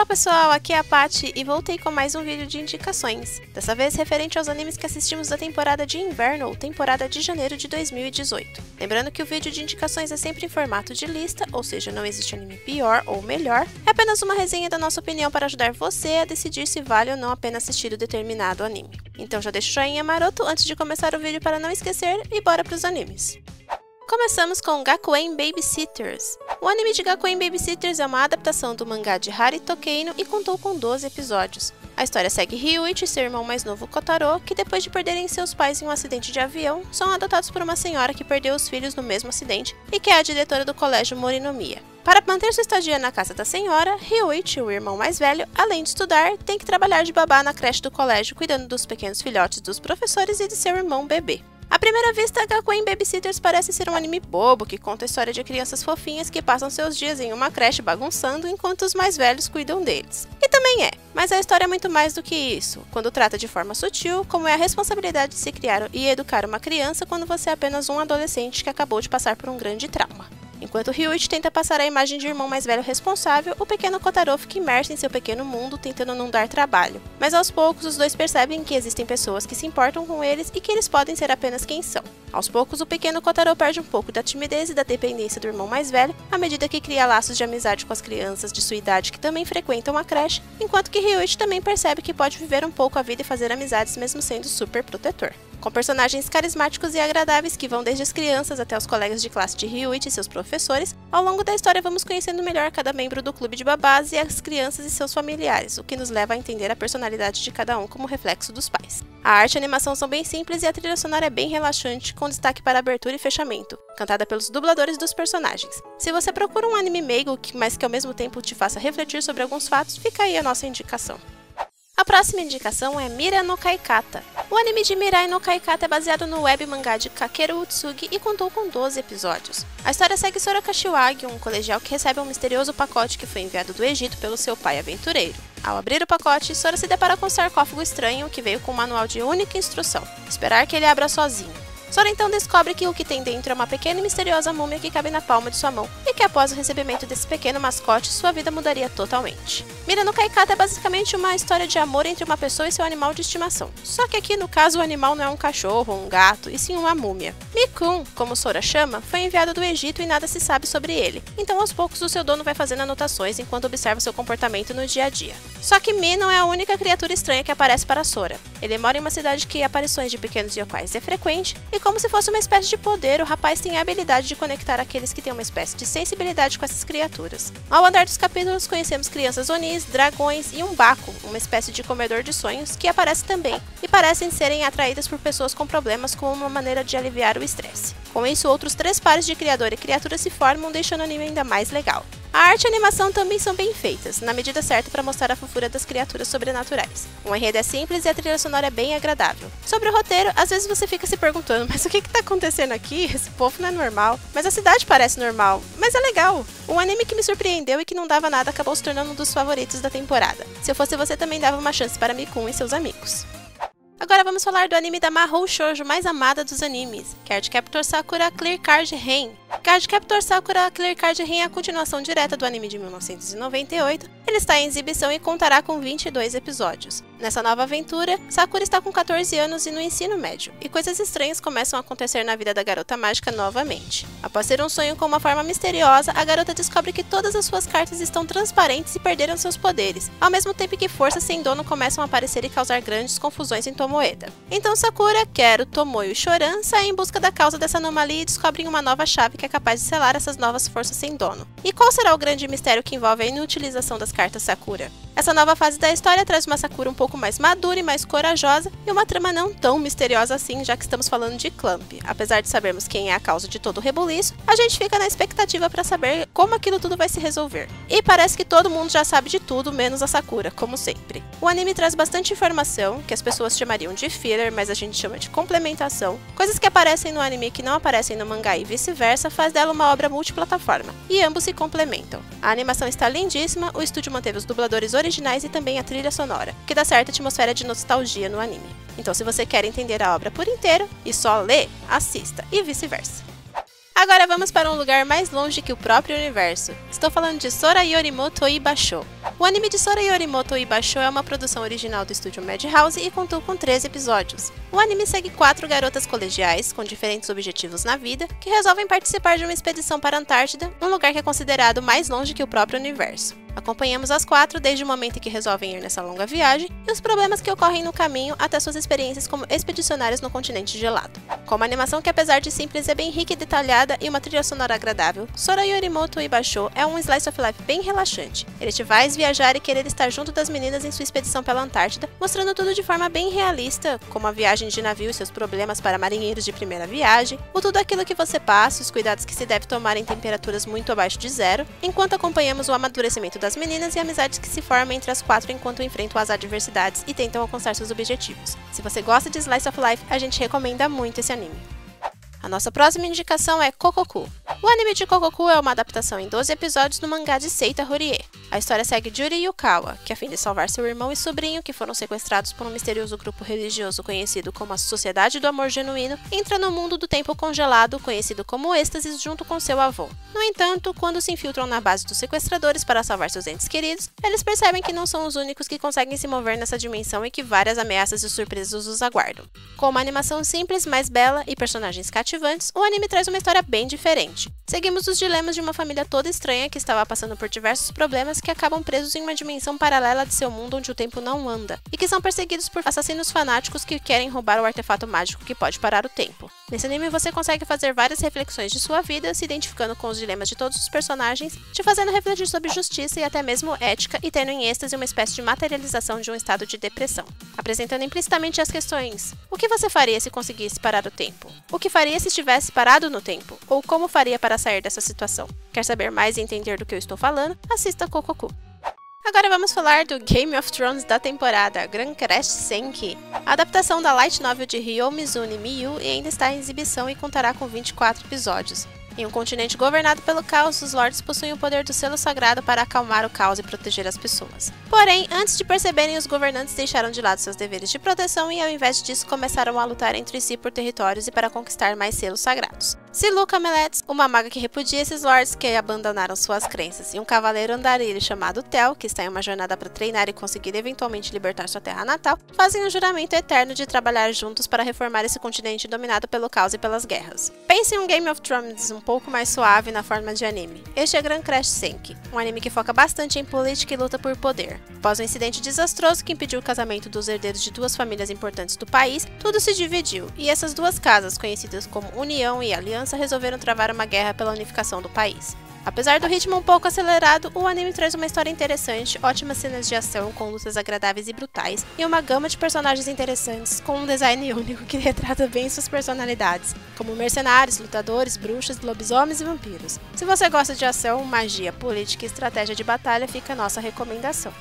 Fala pessoal, aqui é a Paty e voltei com mais um vídeo de indicações, dessa vez referente aos animes que assistimos da temporada de inverno ou temporada de janeiro de 2018. Lembrando que o vídeo de indicações é sempre em formato de lista, ou seja, não existe anime pior ou melhor, é apenas uma resenha da nossa opinião para ajudar você a decidir se vale ou não a pena assistir o determinado anime. Então já deixa o joinha maroto antes de começar o vídeo para não esquecer e bora pros animes. Começamos com Gakuen Babysitters. O anime de Gakuen Babysitters é uma adaptação do mangá de Harito Keino e contou com 12 episódios. A história segue Ryuichi e seu irmão mais novo Kotaro, que depois de perderem seus pais em um acidente de avião, são adotados por uma senhora que perdeu os filhos no mesmo acidente e que é a diretora do colégio Morinomiya. Para manter sua estadia na casa da senhora, Ryuichi, o irmão mais velho, além de estudar, tem que trabalhar de babá na creche do colégio, cuidando dos pequenos filhotes dos professores e de seu irmão bebê. À primeira vista, Gakuen Babysitters parece ser um anime bobo que conta a história de crianças fofinhas que passam seus dias em uma creche bagunçando enquanto os mais velhos cuidam deles. E também é, mas a história é muito mais do que isso, quando trata de forma sutil como é a responsabilidade de se criar e educar uma criança quando você é apenas um adolescente que acabou de passar por um grande trauma. Enquanto Ryuichi tenta passar a imagem de irmão mais velho responsável, o pequeno Kotaro fica imerso em seu pequeno mundo tentando não dar trabalho. Mas aos poucos os dois percebem que existem pessoas que se importam com eles e que eles podem ser apenas quem são. Aos poucos o pequeno Kotaro perde um pouco da timidez e da dependência do irmão mais velho, à medida que cria laços de amizade com as crianças de sua idade que também frequentam a creche, enquanto que Ryuichi também percebe que pode viver um pouco a vida e fazer amizades mesmo sendo super protetor. Com personagens carismáticos e agradáveis que vão desde as crianças até os colegas de classe de Ryuichi e seus professores, ao longo da história vamos conhecendo melhor cada membro do clube de babás e as crianças e seus familiares, o que nos leva a entender a personalidade de cada um como reflexo dos pais. A arte e a animação são bem simples e a trilha sonora é bem relaxante, com destaque para abertura e fechamento, cantada pelos dubladores dos personagens. Se você procura um anime meigo, mas que ao mesmo tempo te faça refletir sobre alguns fatos, fica aí a nossa indicação. A próxima indicação é Mirai no Kaikata. O anime de Mirai no Kaikata é baseado no web mangá de Kakeru Utsugi e contou com 12 episódios. A história segue Sora Kashiwagi, um colegial que recebe um misterioso pacote que foi enviado do Egito pelo seu pai aventureiro. Ao abrir o pacote, Sora se depara com um sarcófago estranho que veio com um manual de única instrução: esperar que ele abra sozinho. Sora então descobre que o que tem dentro é uma pequena e misteriosa múmia que cabe na palma de sua mão e que após o recebimento desse pequeno mascote, sua vida mudaria totalmente. Mirai no Kaikata é basicamente uma história de amor entre uma pessoa e seu animal de estimação. Só que aqui no caso o animal não é um cachorro ou um gato, e sim uma múmia. Mikun, como Sora chama, foi enviado do Egito e nada se sabe sobre ele. Então aos poucos o seu dono vai fazendo anotações enquanto observa seu comportamento no dia a dia. Só que Mi não é a única criatura estranha que aparece para Sora. Ele mora em uma cidade que aparições de pequenos yokais é frequente, e como se fosse uma espécie de poder, o rapaz tem a habilidade de conectar aqueles que têm uma espécie de sensibilidade com essas criaturas. Ao andar dos capítulos, conhecemos crianças onis, dragões e um Baku, uma espécie de comedor de sonhos, que aparece também, e parecem serem atraídas por pessoas com problemas como uma maneira de aliviar o estresse. Com isso, outros 3 pares de criador e criatura se formam, deixando o anime ainda mais legal. A arte e a animação também são bem feitas, na medida certa para mostrar a fofura das criaturas sobrenaturais. O enredo é simples e a trilha sonora é bem agradável. Sobre o roteiro, às vezes você fica se perguntando, mas o que está acontecendo aqui? Esse povo não é normal. Mas a cidade parece normal, mas é legal. Um anime que me surpreendeu e que não dava nada acabou se tornando um dos favoritos da temporada. Se eu fosse você, também dava uma chance para Mikun e seus amigos. Agora vamos falar do anime da Mahou Shoujo mais amada dos animes, Cardcaptor Sakura Clear Card Ren. Cardcaptor Sakura Clear Card Ren é a continuação direta do anime de 1998. Ele está em exibição e contará com 22 episódios. Nessa nova aventura, Sakura está com 14 anos e no ensino médio, e coisas estranhas começam a acontecer na vida da garota mágica novamente. Após ter um sonho com uma forma misteriosa, a garota descobre que todas as suas cartas estão transparentes e perderam seus poderes, ao mesmo tempo que forças sem dono começam a aparecer e causar grandes confusões em Tomoeda. Então Sakura, Quero, Tomoyo e Choran saem em busca da causa dessa anomalia e descobrem uma nova chave que é capaz de selar essas novas forças sem dono. E qual será o grande mistério que envolve a inutilização das cartas Sakura? Essa nova fase da história traz uma Sakura um pouco mais madura e mais corajosa, e uma trama não tão misteriosa assim, já que estamos falando de Clamp. Apesar de sabermos quem é a causa de todo o rebuliço, a gente fica na expectativa para saber como aquilo tudo vai se resolver. E parece que todo mundo já sabe de tudo, menos a Sakura, como sempre. O anime traz bastante informação, que as pessoas chamariam de filler, mas a gente chama de complementação. Coisas que aparecem no anime que não aparecem no mangá e vice-versa, faz dela uma obra multiplataforma, e ambos se complementam. A animação está lindíssima, o estúdio manteve os dubladores originais e também a trilha sonora, que dá certa atmosfera de nostalgia no anime. Então se você quer entender a obra por inteiro e só ler, assista, e vice-versa. Agora vamos para um lugar mais longe que o próprio universo. Estou falando de Sora Yorimoto Ibasho. O anime de Sora Yorimoto Ibasho é uma produção original do estúdio Madhouse e contou com 13 episódios. O anime segue 4 garotas colegiais, com diferentes objetivos na vida, que resolvem participar de uma expedição para a Antártida, um lugar que é considerado mais longe que o próprio universo. Acompanhamos as 4 desde o momento em que resolvem ir nessa longa viagem e os problemas que ocorrem no caminho até suas experiências como expedicionários no continente gelado. Com uma animação que, apesar de simples, é bem rica e detalhada e uma trilha sonora agradável, Sora Yorimoto Ibasho é um slice of life bem relaxante. Ele te faz viajar e querer estar junto das meninas em sua expedição pela Antártida, mostrando tudo de forma bem realista, como a viagem de navio e seus problemas para marinheiros de primeira viagem, ou tudo aquilo que você passa e os cuidados que se deve tomar em temperaturas muito abaixo de zero, enquanto acompanhamos o amadurecimento das meninas e amizades que se formam entre as 4 enquanto enfrentam as adversidades e tentam alcançar seus objetivos. Se você gosta de Slice of Life, a gente recomenda muito esse anime. A nossa próxima indicação é Kokoku. O anime de Kokoku é uma adaptação em 12 episódios do mangá de Seita Horie. A história segue Juri Yukawa, que a fim de salvar seu irmão e sobrinho, que foram sequestrados por um misterioso grupo religioso conhecido como a Sociedade do Amor Genuíno, entra no mundo do tempo congelado, conhecido como Êxtasis, junto com seu avô. No entanto, quando se infiltram na base dos sequestradores para salvar seus entes queridos, eles percebem que não são os únicos que conseguem se mover nessa dimensão e que várias ameaças e surpresas os aguardam. Com uma animação simples, mais bela e personagens cativantes, o anime traz uma história bem diferente. Seguimos os dilemas de uma família toda estranha que estava passando por diversos problemas que acabam presos em uma dimensão paralela de seu mundo onde o tempo não anda, e que são perseguidos por assassinos fanáticos que querem roubar o artefato mágico que pode parar o tempo. Nesse anime você consegue fazer várias reflexões de sua vida, se identificando com os dilemas de todos os personagens, te fazendo refletir sobre justiça e até mesmo ética, e tendo em êxtase uma espécie de materialização de um estado de depressão, apresentando implicitamente as questões: o que você faria se conseguisse parar o tempo? O que faria se estivesse parado no tempo? Ou como faria para sair dessa situação? Quer saber mais e entender do que eu estou falando? Assista Kokoku. Agora vamos falar do Game of Thrones da temporada, Gran Crash Senki. A adaptação da light novel de Ryo Mizune Miyu ainda está em exibição e contará com 24 episódios. Em um continente governado pelo caos, os lords possuem o poder do selo sagrado para acalmar o caos e proteger as pessoas. Porém, antes de perceberem, os governantes deixaram de lado seus deveres de proteção e, ao invés disso, começaram a lutar entre si por territórios e para conquistar mais selos sagrados. Silu Camelets, uma maga que repudia esses lords que abandonaram suas crenças, e um cavaleiro andarilho chamado Tel, que está em uma jornada para treinar e conseguir eventualmente libertar sua terra natal, fazem um juramento eterno de trabalhar juntos para reformar esse continente dominado pelo caos e pelas guerras. Pense em um Game of Thrones um pouco mais suave na forma de anime. Este é Gran Crash Senki, um anime que foca bastante em política e luta por poder. Após um incidente desastroso que impediu o casamento dos herdeiros de 2 famílias importantes do país, tudo se dividiu, e essas 2 casas, conhecidas como União e Aliança, resolveram travar uma guerra pela unificação do país. Apesar do ritmo um pouco acelerado, o anime traz uma história interessante, ótimas cenas de ação com lutas agradáveis e brutais, e uma gama de personagens interessantes, com um design único que retrata bem suas personalidades, como mercenários, lutadores, bruxas, lobisomens e vampiros. Se você gosta de ação, magia, política e estratégia de batalha, fica a nossa recomendação.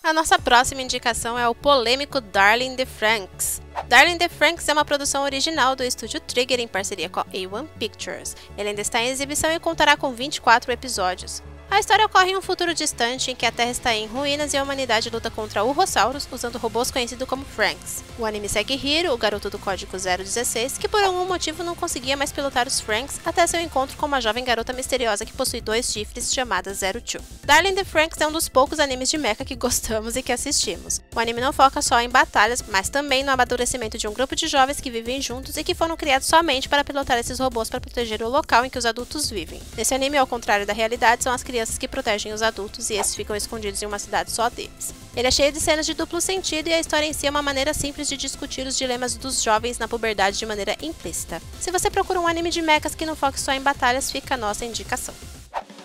A nossa próxima indicação é o polêmico Darling the Franxx. Darling the Franxx é uma produção original do estúdio Trigger em parceria com a A1 Pictures. Ele ainda está em exibição e contará com 24 episódios. A história ocorre em um futuro distante em que a Terra está em ruínas e a humanidade luta contra Urrosaurus usando robôs conhecidos como Franxx. O anime segue Hiro, o garoto do código 016, que por algum motivo não conseguia mais pilotar os Franxx até seu encontro com uma jovem garota misteriosa que possui 2 chifres chamada Zero Two. Darling the Franxx é um dos poucos animes de mecha que gostamos e que assistimos. O anime não foca só em batalhas, mas também no amadurecimento de um grupo de jovens que vivem juntos e que foram criados somente para pilotar esses robôs para proteger o local em que os adultos vivem. Nesse anime, ao contrário da realidade, são as crianças que protegem os adultos e esses ficam escondidos em uma cidade só deles. Ele é cheio de cenas de duplo sentido e a história em si é uma maneira simples de discutir os dilemas dos jovens na puberdade de maneira implícita. Se você procura um anime de mechas que não foque só em batalhas, fica a nossa indicação.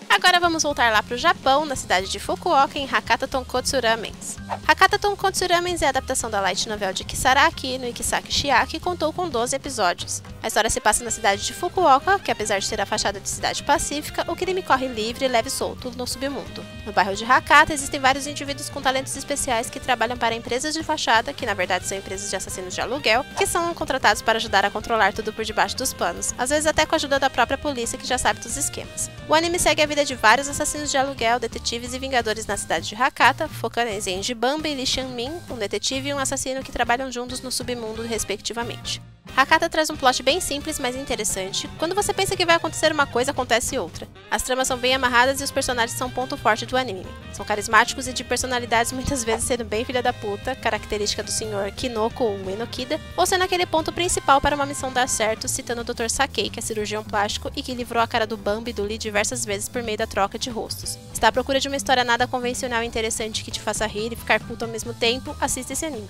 Agora vamos voltar lá para o Japão, na cidade de Fukuoka, em Hakata Tonkotsu Ramens. Hakata Tonkotsu Ramens é a adaptação da light novel de Kisaraki no Ikisaki Shiaki e contou com 12 episódios. A história se passa na cidade de Fukuoka, que apesar de ter a fachada de cidade pacífica, o crime corre livre e leve e solto no submundo. No bairro de Hakata existem vários indivíduos com talentos especiais que trabalham para empresas de fachada, que na verdade são empresas de assassinos de aluguel, que são contratados para ajudar a controlar tudo por debaixo dos panos, às vezes até com a ajuda da própria polícia que já sabe dos esquemas. O anime segue a vida de vários assassinos de aluguel, detetives e vingadores na cidade de Hakata, focando em Zenji Bamba e Lee Xianmin, um detetive e um assassino que trabalham juntos no submundo respectivamente. Hakata traz um plot bem simples, mas interessante. Quando você pensa que vai acontecer uma coisa, acontece outra. As tramas são bem amarradas e os personagens são um ponto forte do anime. São carismáticos e de personalidades muitas vezes sendo bem filha da puta, característica do Sr. Kinoko ou Enokida, ou sendo aquele ponto principal para uma missão dar certo, citando o Dr. Sakei, que é cirurgião plástico e que livrou a cara do Bambi e do Lee diversas vezes por meio da troca de rostos. Está à procura de uma história nada convencional e interessante que te faça rir e ficar puto ao mesmo tempo? Assista esse anime.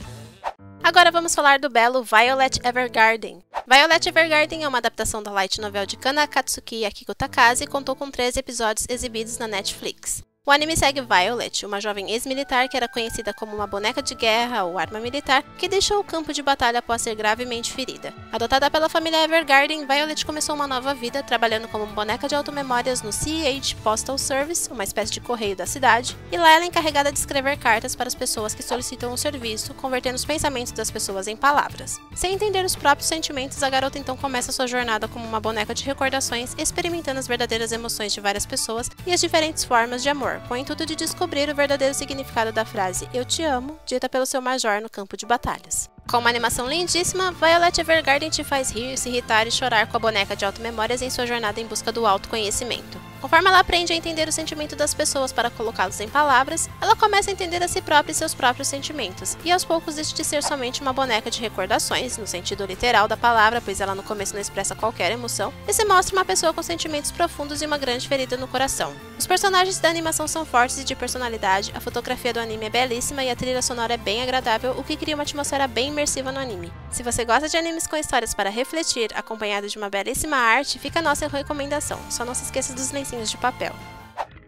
Agora vamos falar do belo Violet Evergarden. Violet Evergarden é uma adaptação da light novel de Kana Akatsuki e Akiko Takase e contou com 13 episódios exibidos na Netflix. O anime segue Violet, uma jovem ex-militar que era conhecida como uma boneca de guerra ou arma militar, que deixou o campo de batalha após ser gravemente ferida. Adotada pela família Evergarden, Violet começou uma nova vida, trabalhando como boneca de automemórias no CH Postal Service, uma espécie de correio da cidade, e lá ela é encarregada de escrever cartas para as pessoas que solicitam o serviço, convertendo os pensamentos das pessoas em palavras. Sem entender os próprios sentimentos, a garota então começa sua jornada como uma boneca de recordações, experimentando as verdadeiras emoções de várias pessoas e as diferentes formas de amor, com o intuito de descobrir o verdadeiro significado da frase "Eu te amo", dita pelo seu major no campo de batalhas. Com uma animação lindíssima, Violet Evergarden te faz rir, se irritar e chorar com a boneca de automemórias em sua jornada em busca do autoconhecimento. Conforme ela aprende a entender o sentimento das pessoas para colocá-los em palavras, ela começa a entender a si própria e seus próprios sentimentos, e aos poucos deixa de ser somente uma boneca de recordações, no sentido literal da palavra, pois ela no começo não expressa qualquer emoção, e se mostra uma pessoa com sentimentos profundos e uma grande ferida no coração. Os personagens da animação são fortes e de personalidade, a fotografia do anime é belíssima e a trilha sonora é bem agradável, o que cria uma atmosfera bem imersiva no anime. Se você gosta de animes com histórias para refletir, acompanhado de uma belíssima arte, fica a nossa recomendação, só não se esqueça dos lencinhos de papel.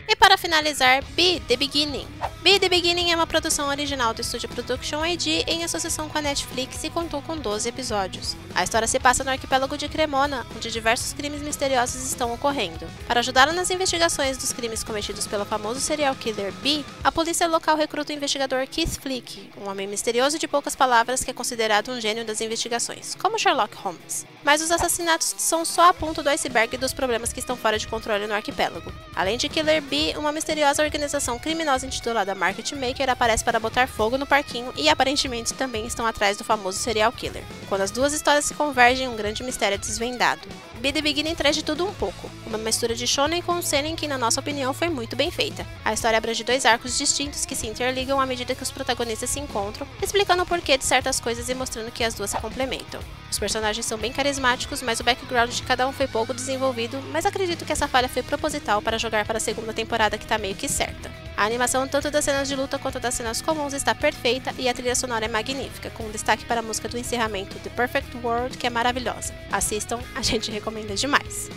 E para finalizar, Be The Beginning. Be The Beginning é uma produção original do estúdio Production ID em associação com a Netflix e contou com 12 episódios. A história se passa no arquipélago de Cremona, onde diversos crimes misteriosos estão ocorrendo. Para ajudá-la nas investigações dos crimes cometidos pelo famoso serial killer B, a polícia local recruta o investigador Keith Flick, um homem misterioso de poucas palavras que é considerado um gênio das investigações, como Sherlock Holmes. Mas os assassinatos são só a ponta do iceberg dos problemas que estão fora de controle no arquipélago. Além de Killer B, uma misteriosa organização criminosa intitulada Market Maker aparece para botar fogo no parquinho e aparentemente também estão atrás do famoso serial killer. Quando as duas histórias se convergem, um grande mistério é desvendado. Be The Beginning traz de tudo um pouco, uma mistura de shonen com seinen que, na nossa opinião, foi muito bem feita. A história abrange 2 arcos distintos que se interligam à medida que os protagonistas se encontram, explicando o porquê de certas coisas e mostrando que as duas se complementam. Os personagens são bem carismáticos, mas o background de cada um foi pouco desenvolvido, mas acredito que essa falha foi proposital para jogar para a segunda temporada que tá meio que certa. A animação tanto das cenas de luta quanto das cenas comuns está perfeita e a trilha sonora é magnífica, com destaque para a música do encerramento The Perfect World, que é maravilhosa. Assistam, a gente recomenda demais.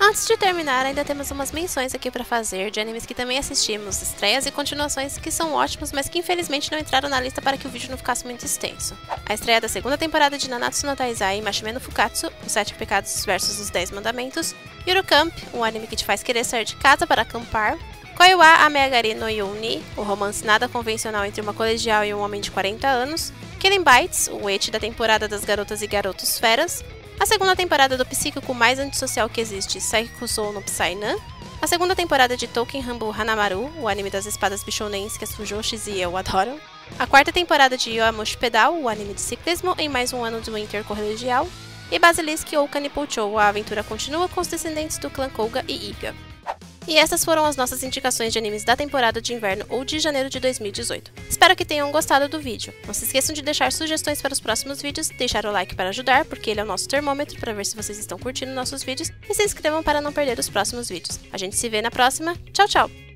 Antes de terminar, ainda temos umas menções aqui para fazer de animes que também assistimos, estreias e continuações que são ótimos, mas que infelizmente não entraram na lista para que o vídeo não ficasse muito extenso. A estreia da segunda temporada de Nanatsu no Taizai Mashime no Fukatsu, Os 7 Pecados versus os 10 Mandamentos, Yuru Camp, um anime que te faz querer sair de casa para acampar, Koiwa Ameagari no Youni, o romance nada convencional entre uma colegial e um homem de 40 anos, Killing Bites, o ecchi da temporada das garotas e garotos feras, a segunda temporada do psíquico mais antissocial que existe, Saikusou no Psy-nan, a segunda temporada de Touken Hanbu Hanamaru, o anime das espadas bichonens que as fujoshis e eu adoram, a quarta temporada de Yoamushi Pedal, o anime de ciclismo em mais um ano do intercolegial, e Basilisk ou Kanipouchou, a aventura continua com os descendentes do clã Koga e Iga. E essas foram as nossas indicações de animes da temporada de inverno ou de janeiro de 2018. Espero que tenham gostado do vídeo. Não se esqueçam de deixar sugestões para os próximos vídeos, deixar o like para ajudar, porque ele é o nosso termômetro para ver se vocês estão curtindo nossos vídeos, e se inscrevam para não perder os próximos vídeos. A gente se vê na próxima. Tchau, tchau!